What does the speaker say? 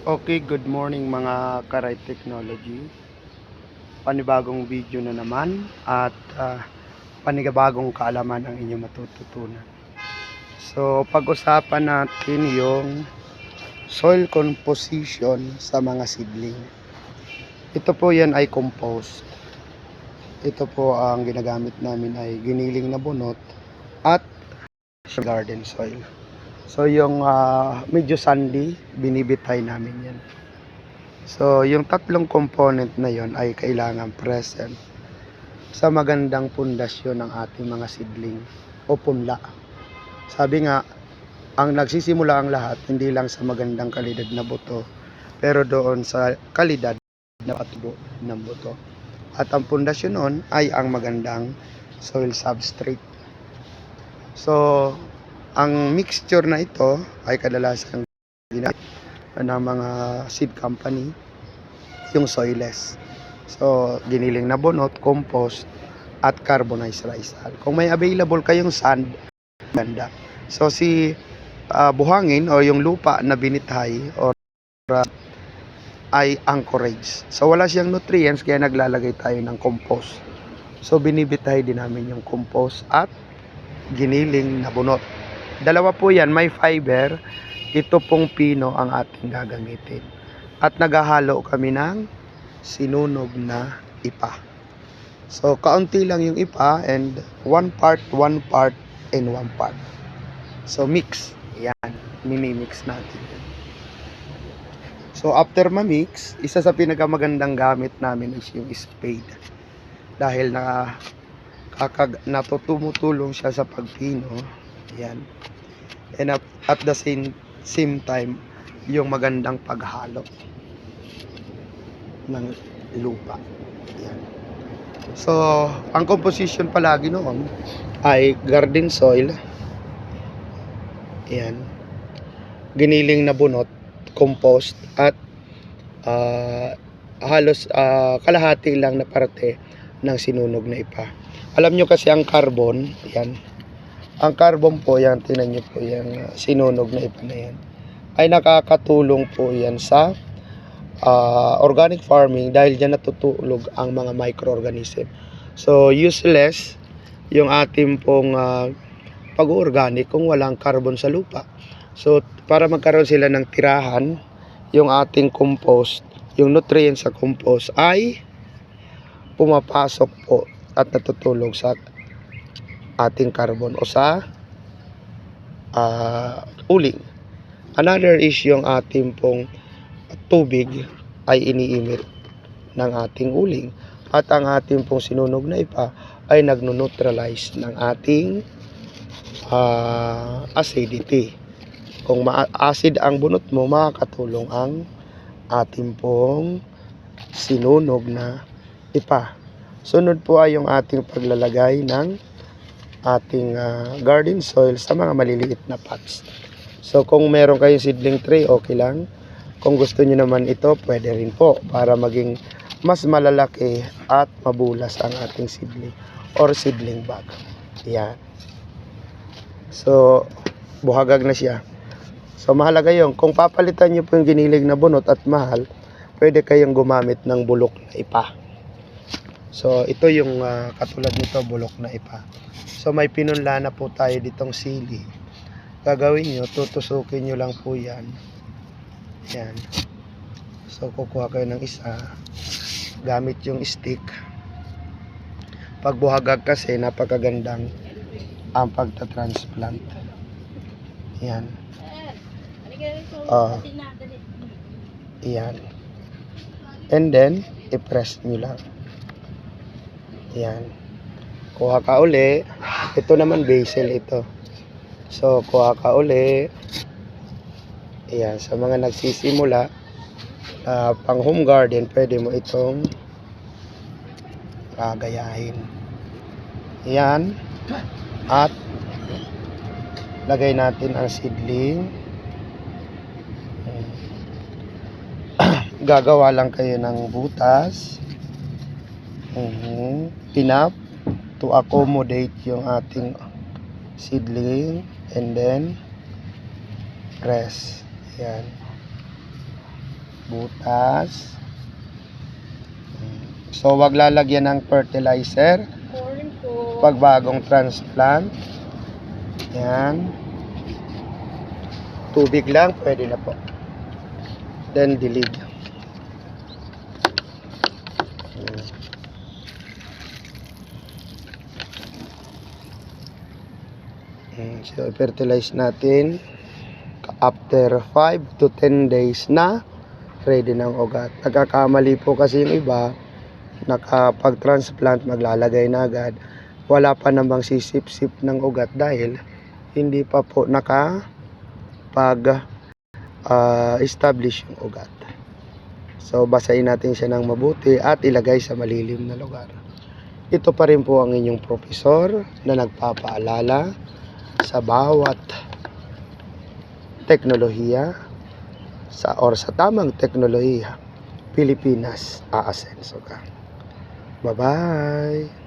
Okay, good morning mga Karay Technology. Panibagong video na naman at panibagong kaalaman ang inyong matututunan. So, pag-usapan natin yung soil composition sa mga seedling. Ito po yan ay compost. Ito po ang ginagamit namin ay giniling na bunot at garden soil. So, yung medyo sandy, binibitay namin yan. So, yung tatlong component na yon ay kailangan present sa magandang pundasyon ng ating mga seedling o punla. Sabi nga, ang nagsisimula ang lahat hindi lang sa magandang kalidad na buto, pero doon sa kalidad na patubo ng buto. At ang pundasyon noon ay ang magandang soil substrate. So, ang mixture na ito ay kadalasan ginamit ng mga seed company, yung soilless. So, giniling na bunot, compost, at carbonized rice hull. Kung may available kayong sand, ganda. So, buhangin o yung lupa na binithay or ay anchorage. So, wala siyang nutrients kaya naglalagay tayo ng compost. So, binibithay din namin yung compost at giniling na bunot. Dalawa po yan, may fiber. Ito pong pino ang ating gagamitin. At naghahalo kami ng sinunog na ipa. So, kaunti lang yung ipa and one part, and one part. So, mix. Yan. Mimimix natin. So, after ma-mix, isa sa pinakamagandang gamit namin is yung spade. Dahil tumutulong siya sa pagpino. Yan. And at the same time, yung magandang paghalo ng lupa. Yan. So, ang composition palagi noon ay garden soil. Yan. Giniling na bunot, compost, at halos kalahati lang na parte ng sinunog na ipa. Alam nyo kasi ang carbon, yan. Ang carbon po, yan, tingnan nyo po, yan, sinunog na ipa na yan, ay nakakatulong po yan sa organic farming dahil dyan natutulog ang mga microorganism. So, useless yung ating pong pag-organic kung walang carbon sa lupa. So, para magkaroon sila ng tirahan, yung ating compost, yung nutrients sa compost ay pumapasok po at natutulog sa ating carbon o sa uling. Another is yung ating pong tubig ay iniimit ng ating uling at ang ating pong sinunog na ipa ay nagno-neutralize ng ating acidity. Kung acid ang bunot mo, makakatulong ang ating pong sinunog na ipa. Sunod po ay yung ating paglalagay ng ating garden soil sa mga maliliit na pots. So kung meron kayong seedling tray, okay lang. Kung gusto niyo naman ito, pwede rin po para maging mas malalaki at mabulas ang ating seedling or seedling bag. Yan. So, buhagag na siya. So, mahalaga yun. Kung papalitan niyo po yung giniling na bunot at mahal, pwede kayong gumamit ng bulok na ipa. So, ito yung katulad nito, bulok na ipa. So, may pinunla na po tayo ditong sili. Gagawin nyo, tutusukin nyo lang po yan. Yan. So, kukuha kayo ng isa. Gamit yung stick. Pag buhagag kasi, napakagandang ang pagta-transplant. Yan. Yan. And then, i-press nyo lang. Yan. Kuha ka uli. Ito naman basil ito. So, kuha ka uli. Ayan, sa mga nagsisimula, pang home garden, pwede mo itong gayahin. Ayan. At lagay natin ang seedling. Gagawa lang kayo ng butas. Enough to accommodate yung ating seedling. And then press. Ayan. butas. So, wag lalagyan ng fertilizer. Corn po. Pag bagong transplant. Yan. Tubig lang, pwede na po. Then, dilig. So, fertilize natin. After 5 to 10 days na, ready ng ugat. Nagkakamali po kasi yung iba, nakapag-transplant, maglalagay na agad. Wala pa namang sisip-sip ng ugat dahil hindi pa po establish yung ugat. So, basahin natin siya ng mabuti at ilagay sa malilim na lugar. Ito pa rin po ang inyong profesor na nagpapaalala sa bawat teknolohiya sa tamang teknolohiya, Pilipinas aasenso ka. Bye-bye!